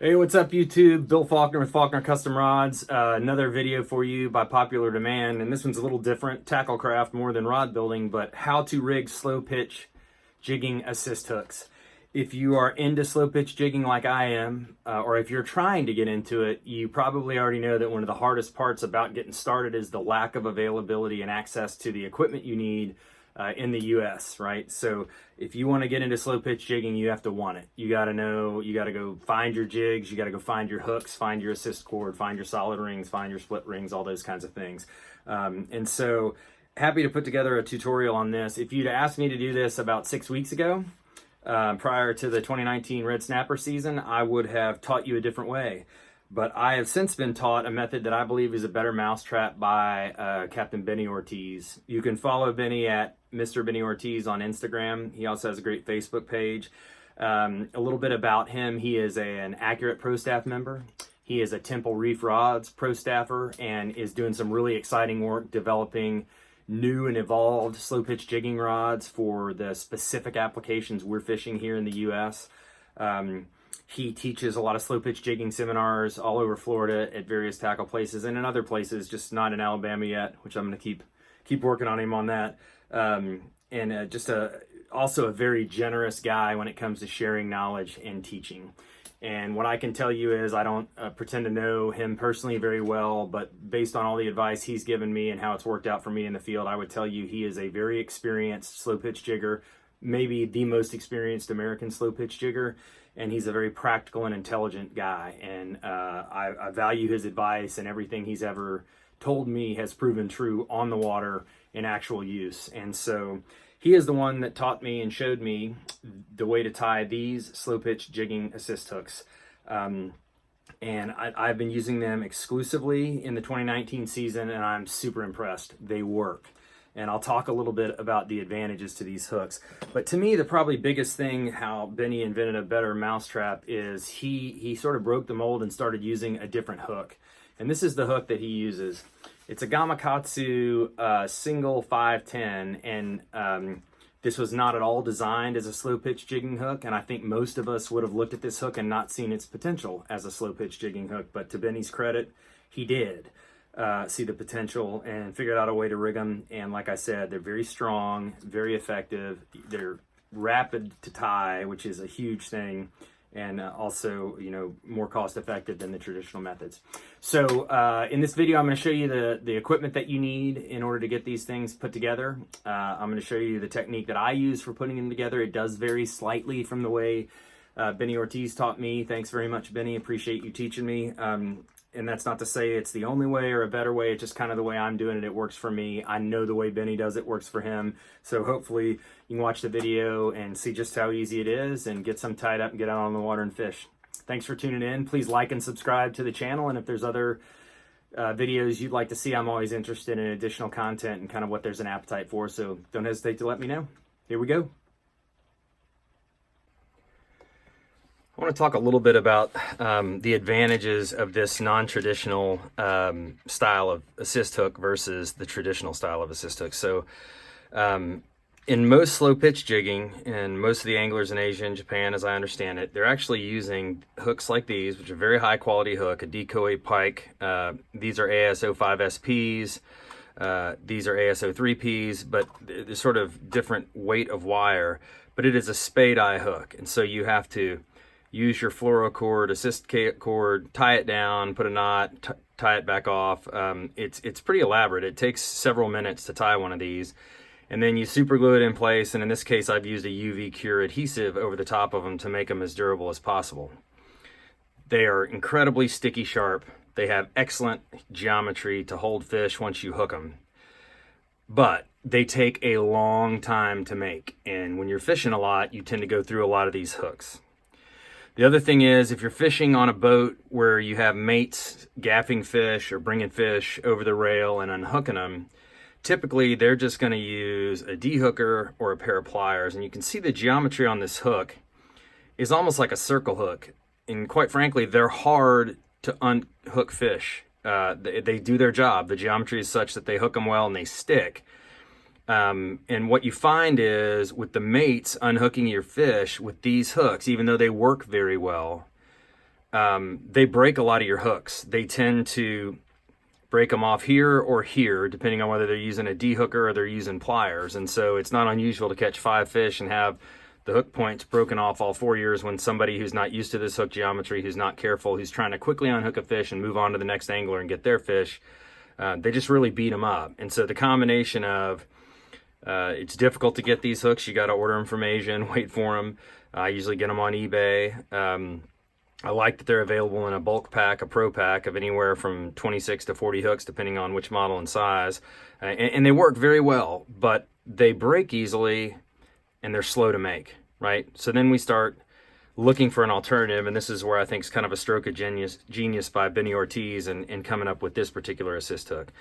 Hey, what's up YouTube? Bill Faulkner with Faulkner Custom Rods. Another video for you by popular demand, and this one's a little different. Tackle craft more than rod building, but how to rig slow pitch jigging assist hooks. If you are into slow pitch jigging like I am, or if you're trying to get into it, you probably already know that one of the hardest parts about getting started is the lack of availability and access to the equipment you need in the US, right? So if you want to get into slow pitch jigging, you have to want it. You got to know, you got to go find your jigs, you got to go find your hooks, find your assist cord, find your solid rings, find your split rings, all those kinds of things. And so happy to put together a tutorial on this. If you'd asked me to do this about 6 weeks ago, prior to the 2019 red snapper season, I would have taught you a different way. But I have since been taught a method that I believe is a better mousetrap by Captain Benny Ortiz. You can follow Benny at Mr. Benny Ortiz on Instagram. He also has a great Facebook page. A little bit about him: he is an Accurate Pro Staff member. He is a Temple Reef Rods Pro Staffer and is doing some really exciting work developing new and evolved slow pitch jigging rods for the specific applications we're fishing here in the US. He teaches a lot of slow pitch jigging seminars all over Florida at various tackle places and in other places, just not in Alabama yet, which I'm going to keep working on him on that. Also a very generous guy when it comes to sharing knowledge and teaching. And what I can tell you is I don't pretend to know him personally very well, but based on all the advice he's given me and how it's worked out for me in the field, I would tell you he is a very experienced slow pitch jigger, maybe the most experienced American slow pitch jigger. And he's a very practical and intelligent guy. And I value his advice, and everything he's ever told me has proven true on the water in actual use. And so he is the one that taught me and showed me the way to tie these slow pitch jigging assist hooks. And I've been using them exclusively in the 2019 season, and I'm super impressed. They work. And I'll talk a little bit about the advantages to these hooks. But to me, the probably biggest thing how Benny invented a better mousetrap is he sort of broke the mold and started using a different hook. And this is the hook that he uses. It's a Gamakatsu single 510, and this was not at all designed as a slow pitch jigging hook. And I think most of us would have looked at this hook and not seen its potential as a slow pitch jigging hook. But to Benny's credit, he did see the potential and figured out a way to rig them. And like I said, they're very strong, very effective. They're rapid to tie, which is a huge thing, and also, you know, more cost effective than the traditional methods. So in this video, I'm going to show you the equipment that you need in order to get these things put together. I'm going to show you the technique that I use for putting them together. It does vary slightly from the way Benny Ortiz taught me. Thanks very much, Benny. Appreciate you teaching me. And that's not to say it's the only way or a better way. It's just kind of the way I'm doing it. It works for me. I know the way Benny does it works for him. So hopefully you can watch the video and see just how easy it is and get some tied up and get out on the water and fish. Thanks for tuning in. Please like and subscribe to the channel. And if there's other videos you'd like to see, I'm always interested in additional content and kind of what there's an appetite for. So don't hesitate to let me know. Here we go. I want to talk a little bit about the advantages of this non-traditional style of assist hook versus the traditional style of assist hook. So in most slow pitch jigging, and most of the anglers in Asia and Japan, as I understand it, they're actually using hooks like these, which are very high quality hook, a decoy pike. These are ASO 5 SPs. These are ASO 3Ps, but they're sort of different weight of wire, but it is a spade eye hook. And so you have to use your fluoro cord, assist cord, tie it down, put a knot, tie it back off. It's pretty elaborate. It takes several minutes to tie one of these. And then you super glue it in place. And in this case, I've used a UV cure adhesive over the top of them to make them as durable as possible. They are incredibly sticky sharp. They have excellent geometry to hold fish once you hook them. But they take a long time to make. And when you're fishing a lot, you tend to go through a lot of these hooks. The other thing is, if you're fishing on a boat where you have mates gaffing fish or bringing fish over the rail and unhooking them, typically they're just going to use a D-hooker or a pair of pliers. And you can see the geometry on this hook is almost like a circle hook. And quite frankly, they're hard to unhook fish. They do their job. The geometry is such that they hook them well and they stick. And what you find is with the mates unhooking your fish with these hooks, even though they work very well, they break a lot of your hooks. They tend to break them off here or here, depending on whether they're using a D-hooker or they're using pliers. And so it's not unusual to catch 5 fish and have the hook points broken off all 4 years when somebody who's not used to this hook geometry, who's not careful, who's trying to quickly unhook a fish and move on to the next angler and get their fish, they just really beat them up. And so the combination of it's difficult to get these hooks. You got to order them from Asia and wait for them. I usually get them on eBay. I like that they're available in a bulk pack, a pro pack of anywhere from 26 to 40 hooks, depending on which model and size. And they work very well, but they break easily and they're slow to make, right? So then we start looking for an alternative, and this is where I think is kind of a stroke of genius by Benny Ortiz in coming up with this particular assist hook.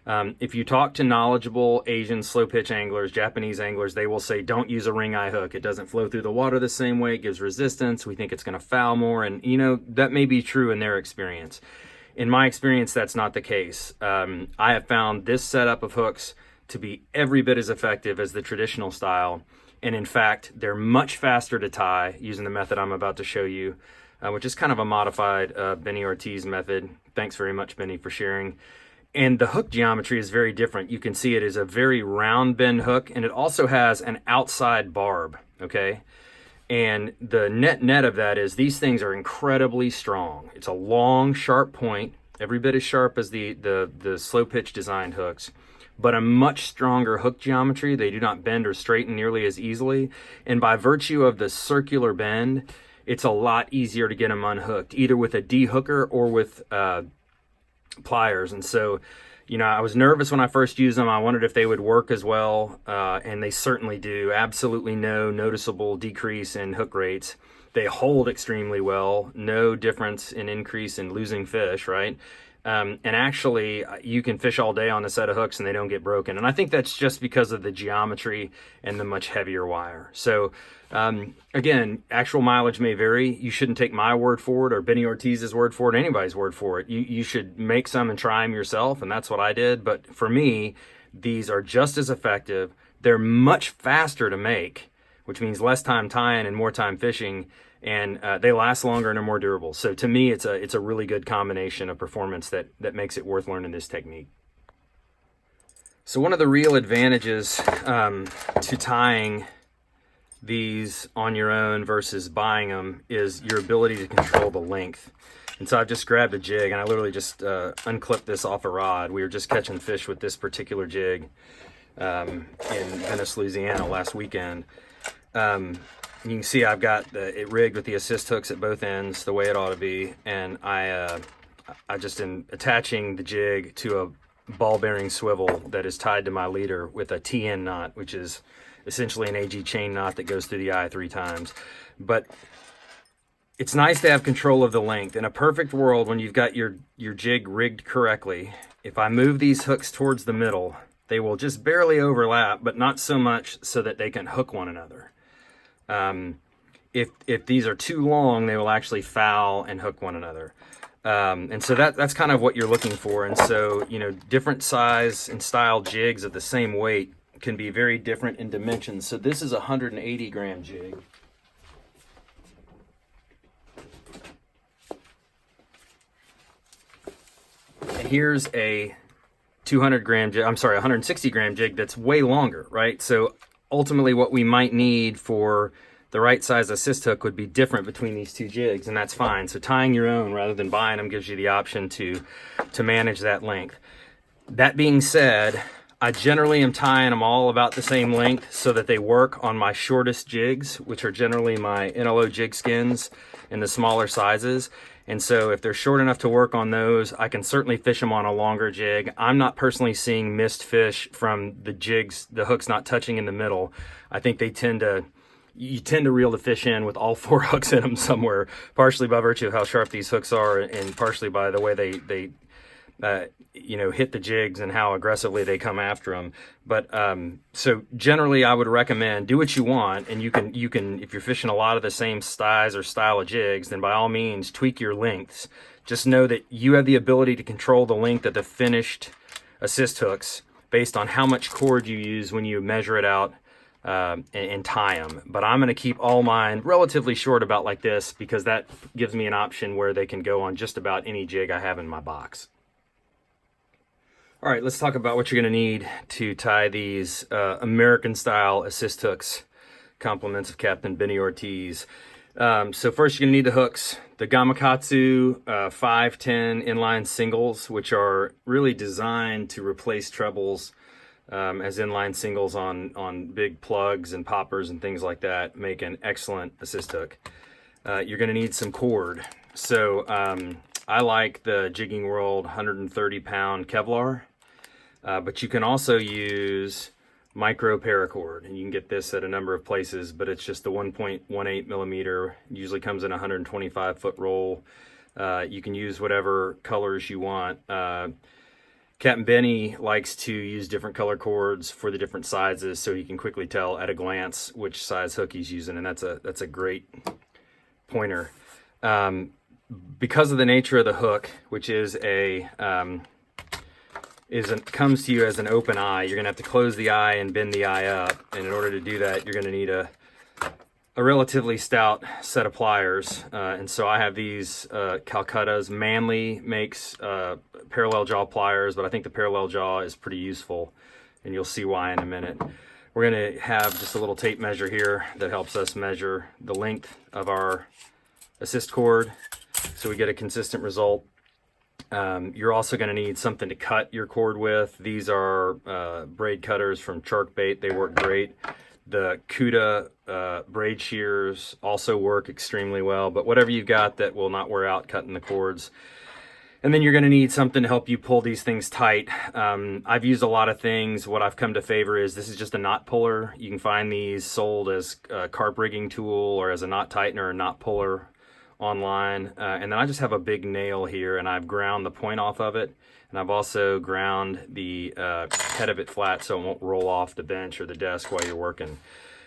If you talk to knowledgeable Asian slow pitch anglers, Japanese anglers, they will say, don't use a ring eye hook. It doesn't flow through the water the same way. It gives resistance. We think it's going to foul more. And, you know, that may be true in their experience. In my experience, that's not the case. I have found this setup of hooks to be every bit as effective as the traditional style. And in fact, they're much faster to tie using the method I'm about to show you, which is kind of a modified Benny Ortiz method. Thanks very much, Benny, for sharing. And the hook geometry is very different. You can see it is a very round bend hook, and it also has an outside barb, okay? And the net of that is these things are incredibly strong. It's a long, sharp point, every bit as sharp as the slow pitch designed hooks, but a much stronger hook geometry. They do not bend or straighten nearly as easily. And by virtue of the circular bend, it's a lot easier to get them unhooked, either with a D-hooker or with pliers. And so, you know, I was nervous when I first used them. I wondered if they would work as well, and they certainly do. Absolutely no noticeable decrease in hook rates. They hold extremely well, no difference in increase in losing fish, right? And actually, you can fish all day on a set of hooks and they don't get broken. And I think that's just because of the geometry and the much heavier wire. So again, actual mileage may vary. You shouldn't take my word for it or Benny Ortiz's word for it, anybody's word for it. You should make some and try them yourself, and that's what I did. But for me, these are just as effective. They're much faster to make, which means less time tying and more time fishing, and they last longer and are more durable. So to me, it's a really good combination of performance that makes it worth learning this technique. So one of the real advantages to tying these on your own versus buying them is your ability to control the length. And so I've just grabbed a jig, and I literally just unclipped this off a rod. We were just catching fish with this particular jig in Venice, Louisiana last weekend. You can see I've got it rigged with the assist hooks at both ends the way it ought to be, and I just am attaching the jig to a ball bearing swivel that is tied to my leader with a TN knot, which is essentially an AG chain knot that goes through the eye 3 times. But it's nice to have control of the length. In a perfect world, when you've got your jig rigged correctly, if I move these hooks towards the middle, they will just barely overlap, but not so much so that they can hook one another. If these are too long, they will actually foul and hook one another. And so that's kind of what you're looking for. And so, you know, different size and style jigs of the same weight can be very different in dimensions. So this is a 180 gram jig. And here's a 200 gram jig, I'm sorry, 160 gram jig that's way longer, right? So ultimately what we might need for the right size assist hook would be different between these two jigs, and that's fine. So tying your own rather than buying them gives you the option to manage that length. That being said, I generally am tying them all about the same length so that they work on my shortest jigs, which are generally my NLO jig skins in the smaller sizes. And so if they're short enough to work on those, I can certainly fish them on a longer jig. I'm not personally seeing missed fish from the jigs, the hooks not touching in the middle. I think you tend to reel the fish in with all 4 hooks in them somewhere, partially by virtue of how sharp these hooks are and partially by the way they you know, hit the jigs and how aggressively they come after them. But so generally I would recommend do what you want, and you can if you're fishing a lot of the same size or style of jigs, then by all means tweak your lengths. Just know that you have the ability to control the length of the finished assist hooks based on how much cord you use when you measure it out and tie them. But I'm going to keep all mine relatively short, about like this, because that gives me an option where they can go on just about any jig I have in my box. All right, let's talk about what you're going to need to tie these American style assist hooks, compliments of Captain Benny Ortiz. So first you're going to need the hooks, the Gamakatsu 510 inline singles, which are really designed to replace trebles as inline singles on big plugs and poppers and things like that, make an excellent assist hook. You're going to need some cord. So I like the Jigging World 130 pound Kevlar, but you can also use micro paracord, and you can get this at a number of places, but it's just the 1.18 millimeter, usually comes in a 125 foot roll. You can use whatever colors you want. Captain Benny likes to use different color cords for the different sizes, so he can quickly tell at a glance which size hook he's using, and that's a great pointer. Because of the nature of the hook, which is comes to you as an open eye, you're gonna have to close the eye and bend the eye up, and in order to do that, you're gonna need a relatively stout set of pliers, and so I have these Calcutta's. Manly makes parallel jaw pliers, but I think the parallel jaw is pretty useful, and you'll see why in a minute. We're going to have just a little tape measure here that helps us measure the length of our assist cord so we get a consistent result. You're also going to need something to cut your cord with. These are braid cutters from Charkbait. They work great. The Cuda braid shears also work extremely well, but whatever you've got that will not wear out cutting the cords. And then you're going to need something to help you pull these things tight. I've used a lot of things. What I've come to favor is this is just a knot puller. You can find these sold as a carp rigging tool or as a knot tightener or knot puller online. And then I just have a big nail here, and I've ground the point off of it. And I've also ground the head of it flat so it won't roll off the bench or the desk while you're working.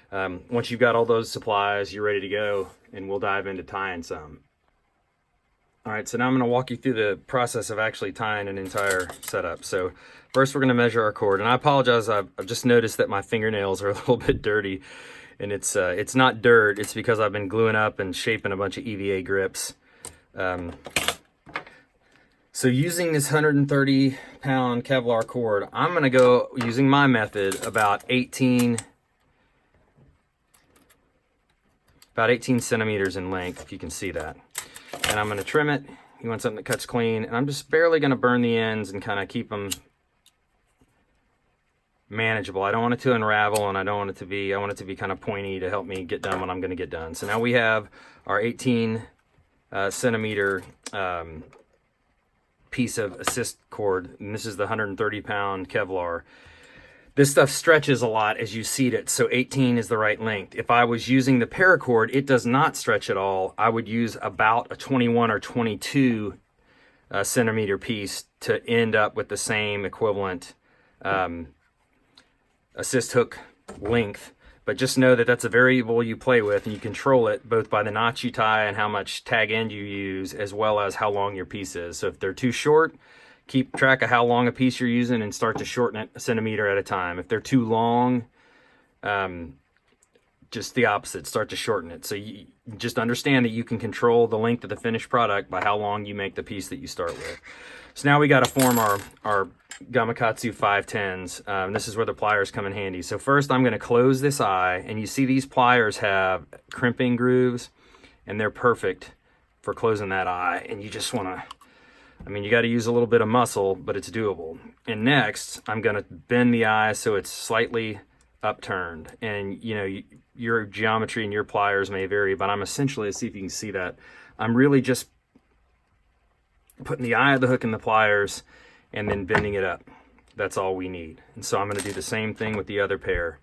Once you've got all those supplies, you're ready to go, and we'll dive into tying some. All right, so now I'm going to walk you through the process of actually tying an entire setup. So first we're going to measure our cord, and I apologize, I've just noticed that my fingernails are a little bit dirty, and it's not dirt, it's because I've been gluing up and shaping a bunch of EVA grips. So using this 130 pound Kevlar cord, I'm going to go, using my method, about 18 centimeters in length, if you can see that. And I'm going to trim it. You want something that cuts clean. And I'm just barely going to burn the ends and kind of keep them manageable. I don't want it to unravel, and I want it to be kind of pointy to help me get done when I'm going to get done. So now we have our 18 centimeter piece of assist cord, and this is the 130 pound Kevlar. This stuff stretches a lot as you seat it, so 18 is the right length. If I was using the paracord, it does not stretch at all. I would use about a 21 or 22 centimeter piece to end up with the same equivalent assist hook length. But just know that that's a variable you play with, and you control it both by the knots you tie and how much tag end you use, as well as how long your piece is. So if they're too short, keep track of how long a piece you're using and start to shorten it a centimeter at a time. If they're too long, just the opposite, start to shorten it. So you just understand that you can control the length of the finished product by how long you make the piece that you start with. So now we got to form our Gamakatsu 510s. This is where the pliers come in handy. So first I'm going to close this eye, and you see these pliers have crimping grooves, and they're perfect for closing that eye. And you just want to, you got to use a little bit of muscle, but it's doable. And next, I'm going to bend the eye so it's slightly upturned. And, your geometry and your pliers may vary, but I'm essentially, let's see if you can see that, I'm really just putting the eye of the hook in the pliers and then bending it up. That's all we need. And so I'm going to do the same thing with the other pair.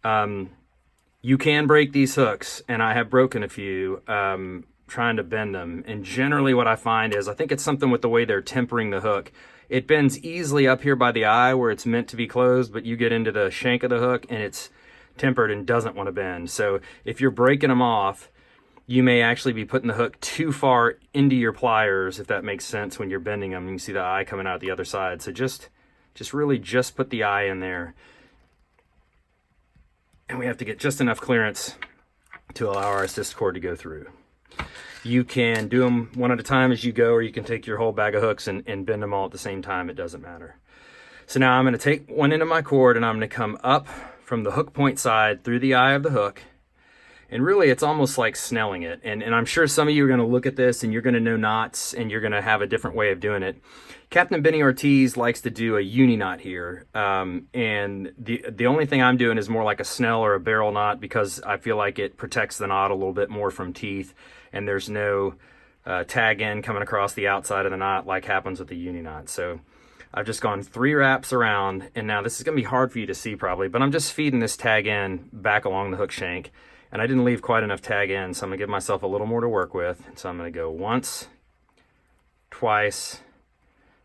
You can break these hooks, and I have broken a few. Trying to bend them, and generally what I find is I think it's something with the way they're tempering the hook. It bends easily up here by the eye where it's meant to be closed, but you get into the shank of the hook and it's tempered and doesn't want to bend. So if you're breaking them off, you may actually be putting the hook too far into your pliers, if that makes sense, when you're bending them. You can see the eye coming out the other side. So just really put the eye in there. and we have to get just enough clearance to allow our assist cord to go through. You can do them one at a time as you go, or you can take your whole bag of hooks and bend them all at the same time. It doesn't matter. So now I'm going to take one end of my cord and I'm going to come up from the hook point side through the eye of the hook. And really, it's almost like snelling it. And I'm sure some of you are going to look at this and you're going to know knots and you're going to have a different way of doing it. Captain Benny Ortiz likes to do a uni knot here. And the only thing I'm doing is more like a snell or a barrel knot, because I feel like it protects the knot a little bit more from teeth. And there's no tag end coming across the outside of the knot like happens with the uni knot. So I've just gone 3 wraps around, and now this is going to be hard for you to see probably, but I'm just feeding this tag end back along the hook shank, and I didn't leave quite enough tag end, so I'm going to give myself a little more to work with. So I'm going to go once, twice,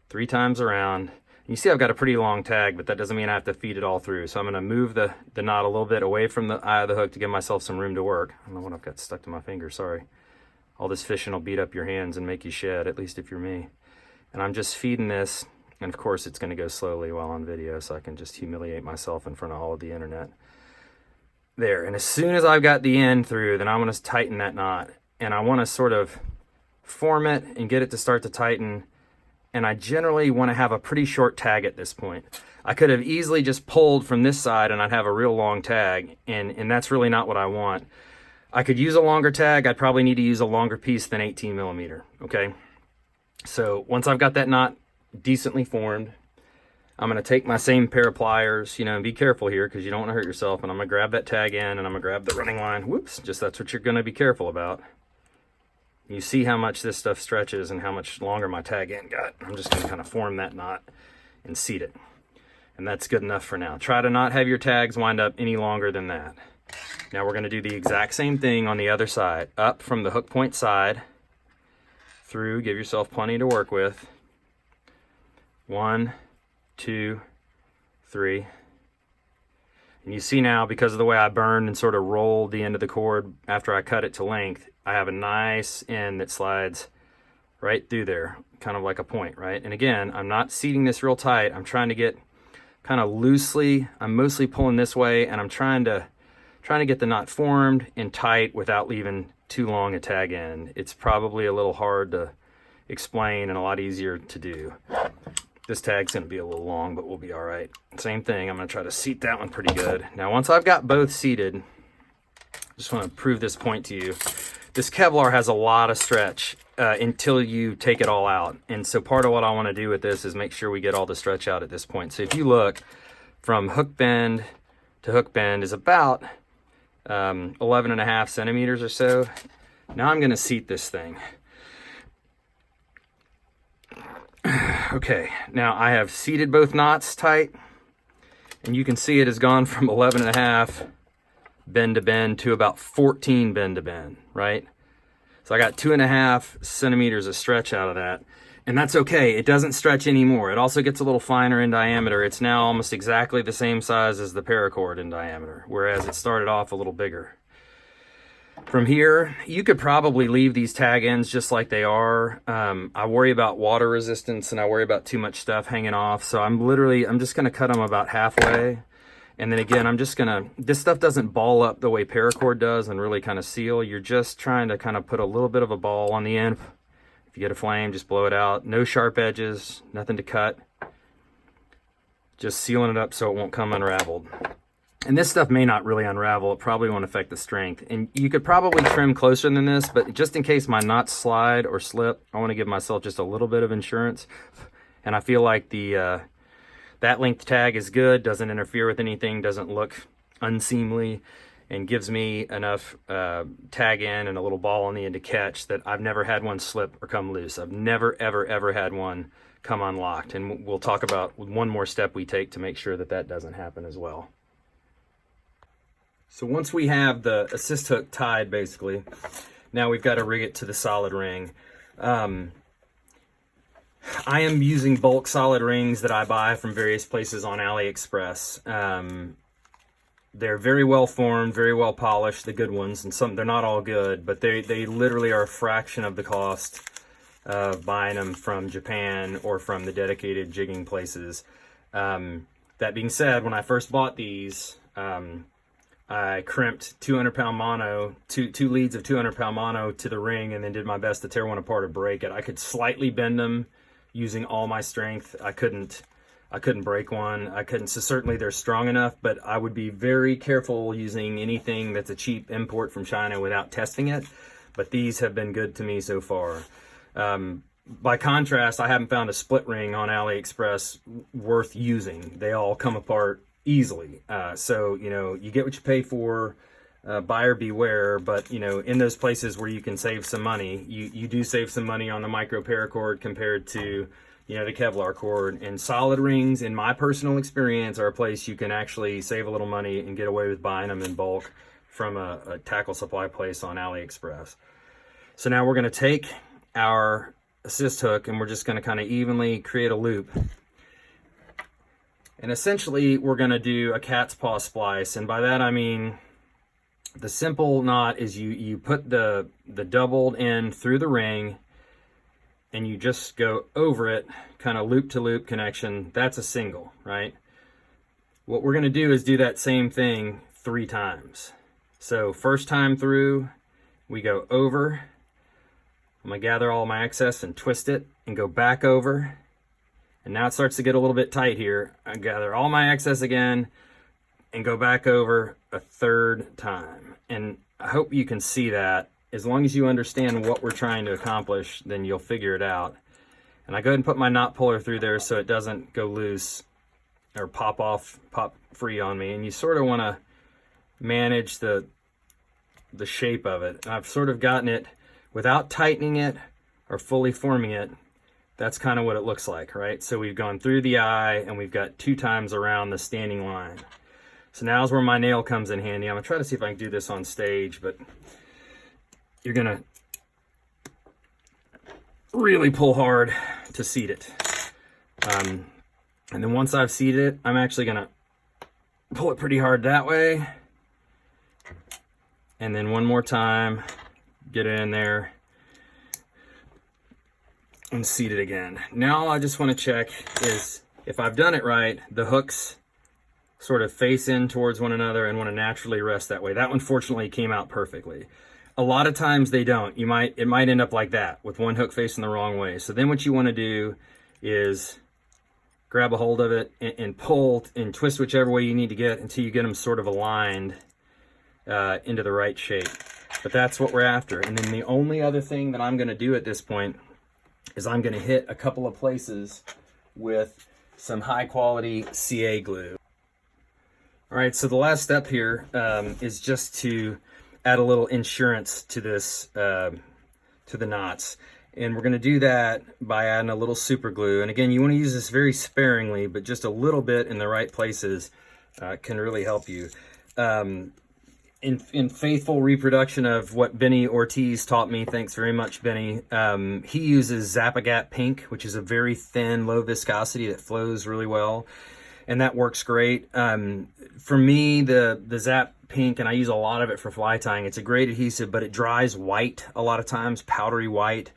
3 times around. You see I've got a pretty long tag, but that doesn't mean I have to feed it all through. So I'm going to move the knot a little bit away from the eye of the hook to give myself some room to work. I don't know what I've got stuck to my finger, sorry. All this fishing will beat up your hands and make you shed, at least if you're me. And I'm just feeding this, and of course it's going to go slowly while on video, so I can just humiliate myself in front of all of the internet. There, and as soon as I've got the end through, then I'm going to tighten that knot. And I want to sort of form it and get it to start to tighten. And I generally want to have a pretty short tag at this point. I could have easily just pulled from this side and I'd have a real long tag, and that's really not what I want. I could use a longer tag. I'd probably need to use a longer piece than 18 millimeter, okay? So once I've got that knot decently formed, I'm going to take my same pair of pliers, and be careful here because you don't want to hurt yourself, and I'm going to grab that tag in, and I'm going to grab the running line. Whoops, just that's what you're going to be careful about. You see how much this stuff stretches and how much longer my tag end got. I'm just going to kind of form that knot and seat it. And that's good enough for now. Try to not have your tags wind up any longer than that. Now we're going to do the exact same thing on the other side. Up from the hook point side, through, give yourself plenty to work with. 1, 2, 3. And you see now, because of the way I burned and sort of rolled the end of the cord after I cut it to length, I have a nice end that slides right through there, kind of like a point, right? And again, I'm not seating this real tight. I'm trying to get kind of loosely. I'm mostly pulling this way, and I'm trying to get the knot formed and tight without leaving too long a tag end. It's probably a little hard to explain and a lot easier to do. This tag's going to be a little long, but we'll be all right. Same thing, I'm going to try to seat that one pretty good. Now, once I've got both seated, I just want to prove this point to you. This Kevlar has a lot of stretch until you take it all out. And so part of what I want to do with this is make sure we get all the stretch out at this point. So if you look, from hook bend to hook bend is about 11.5 centimeters or so. Now I'm going to seat this thing. Okay, now I have seated both knots tight, and you can see it has gone from 11.5 bend to bend to about 14 bend to bend, right? So I got 2.5 centimeters of stretch out of that, and that's okay. It doesn't stretch anymore. It also gets a little finer in diameter. It's now almost exactly the same size as the paracord in diameter, whereas it started off a little bigger. From here, you could probably leave these tag ends just like they are. I worry about water resistance and I worry about too much stuff hanging off. So I'm just going to cut them about halfway. And then again, this stuff doesn't ball up the way paracord does and really kind of seal. You're just trying to kind of put a little bit of a ball on the end. If you get a flame, just blow it out. No sharp edges, nothing to cut. Just sealing it up so it won't come unraveled. And this stuff may not really unravel. It probably won't affect the strength. And you could probably trim closer than this, but just in case my knots slide or slip, I want to give myself just a little bit of insurance. And I feel like that length tag is good, doesn't interfere with anything, doesn't look unseemly, and gives me enough tag in and a little ball on the end to catch that I've never had one slip or come loose. I've never, ever, ever had one come unlocked. And we'll talk about one more step we take to make sure that that doesn't happen as well. So once we have the assist hook tied, basically, now we've got to rig it to the solid ring. I am using bulk solid rings that I buy from various places on AliExpress. They're very well formed, very well polished, the good ones, and they're not all good, but they literally are a fraction of the cost of buying them from Japan or from the dedicated jigging places. That being said, when I first bought these, I crimped 200-pound mono, two leads of 200-pound mono to the ring, and then did my best to tear one apart or break it. I could slightly bend them using all my strength. I couldn't break one. I couldn't. So certainly they're strong enough, but I would be very careful using anything that's a cheap import from China without testing it. But these have been good to me so far. By contrast, I haven't found a split ring on AliExpress worth using. They all come apart easily. So, you know, you get what you pay for, buyer beware, but, you know, in those places where you can save some money, you do save some money on the micro paracord compared to, you know, the Kevlar cord. And solid rings, in my personal experience, are a place you can actually save a little money and get away with buying them in bulk from a tackle supply place on AliExpress. So now we're going to take our assist hook and we're just going to kind of evenly create a loop. And essentially we're going to do a cat's paw splice. And by that I mean the simple knot is you put the doubled end through the ring and you just go over it, kind of loop to loop connection. That's a single, right? What we're going to do is do that same thing 3 times. So first time through, we go over. I'm going to gather all my excess and twist it and go back over. And now it starts to get a little bit tight here. I gather all my excess again and go back over a 3rd time. And I hope you can see that. As long as you understand what we're trying to accomplish, then you'll figure it out. And I go ahead and put my knot puller through there so it doesn't go loose or pop free on me. And you sort of want to manage the shape of it. And I've sort of gotten it without tightening it or fully forming it. That's kind of what it looks like, right? So we've gone through the eye and we've got 2 times around the standing line. So now's where my nail comes in handy. I'm gonna try to see if I can do this on stage, but you're gonna really pull hard to seat it. And then once I've seated it, I'm actually gonna pull it pretty hard that way. And then one more time, get it in there and seat it again. Now I just want to check is if I've done it right, the hooks sort of face in towards one another and want to naturally rest that way. That one fortunately came out perfectly. A lot of times they don't. It might end up like that with one hook facing the wrong way. So then what you want to do is grab a hold of it and pull and twist whichever way you need to get until you get them sort of aligned into the right shape. But that's what we're after. And then the only other thing that I'm going to do at this point is I'm going to hit a couple of places with some high quality CA glue. All right, so the last step here is just to add a little insurance to this, to the knots. And we're going to do that by adding a little super glue. And again, you want to use this very sparingly, but just a little bit in the right places can really help you. In faithful reproduction of what Benny Ortiz taught me, thanks very much, Benny, he uses Zap-A-Gap Pink, which is a very thin, low viscosity that flows really well, and that works great. For me, the Zap Pink, and I use a lot of it for fly tying, it's a great adhesive, but it dries white a lot of times, powdery white,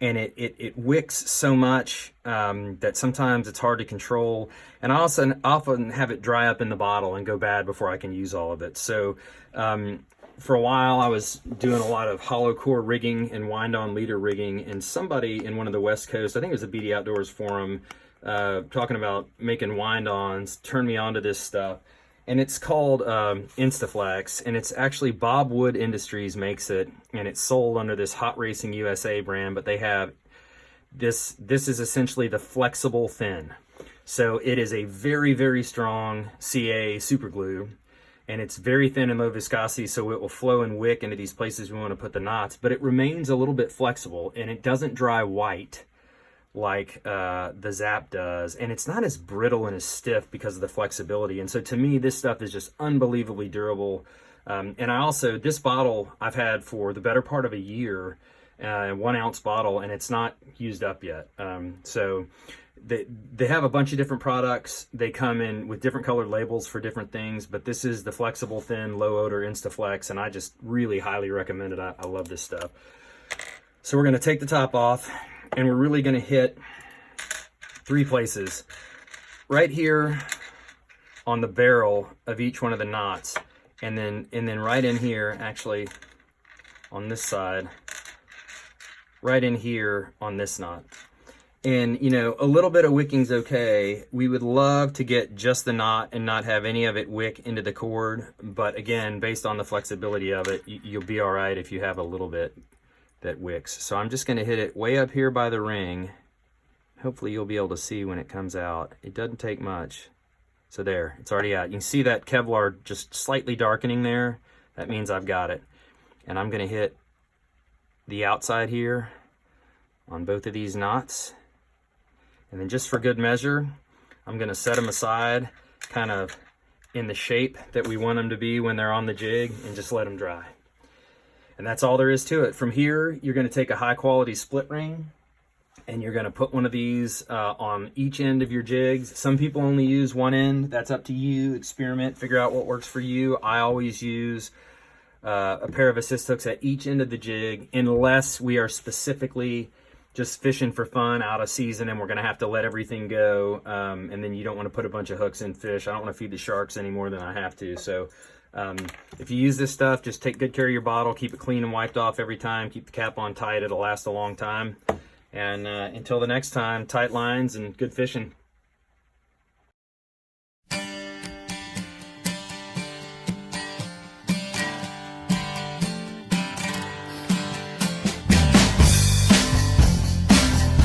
and it wicks so much that sometimes it's hard to control. And I also often have it dry up in the bottle and go bad before I can use all of it. So for a while I was doing a lot of hollow core rigging and wind-on leader rigging, and somebody in one of the West Coast, I think it was the BD Outdoors forum, talking about making wind-ons, turned me on to this stuff. And it's called Instaflex, and it's actually Bob Wood Industries makes it, and it's sold under this Hot Racing USA brand, but they have this is essentially the flexible thin. So it is a very, very strong CA super glue, and it's very thin and low viscosity, so it will flow and wick into these places we want to put the knots, but it remains a little bit flexible, and it doesn't dry white like the Zap does, and it's not as brittle and as stiff because of the flexibility. And so to me, this stuff is just unbelievably durable. And I also, this bottle I've had for the better part of a year, 1 ounce bottle, and it's not used up yet. So they have a bunch of different products. They come in with different colored labels for different things, but this is the flexible thin low odor Instaflex, and I just really highly recommend it. I love this stuff. So we're going to take the top off, and we're really going to hit 3 places. Right here on the barrel of each one of the knots and then right in here, actually on this side, right in here on this knot. And you know, a little bit of wicking's okay. We would love to get just the knot and not have any of it wick into the cord, but again, based on the flexibility of it, you'll be all right if you have a little bit that wicks. So I'm just going to hit it way up here by the ring. Hopefully you'll be able to see when it comes out. It doesn't take much. So there, it's already out. You can see that Kevlar just slightly darkening there. That means I've got it. And I'm going to hit the outside here on both of these knots. And then just for good measure, I'm going to set them aside kind of in the shape that we want them to be when they're on the jig, and just let them dry. And that's all there is to it. From here, you're going to take a high quality split ring, and you're going to put one of these on each end of your jigs. Some people only use one end. That's up to you. Experiment, figure out what works for you. I always use a pair of assist hooks at each end of the jig, unless we are specifically just fishing for fun out of season and we're going to have to let everything go. And then you don't want to put a bunch of hooks in fish. I don't want to feed the sharks any more than I have to. So if you use this stuff, just take good care of your bottle, keep it clean and wiped off every time, keep the cap on tight. It'll last a long time. And until the next time, tight lines and good fishing.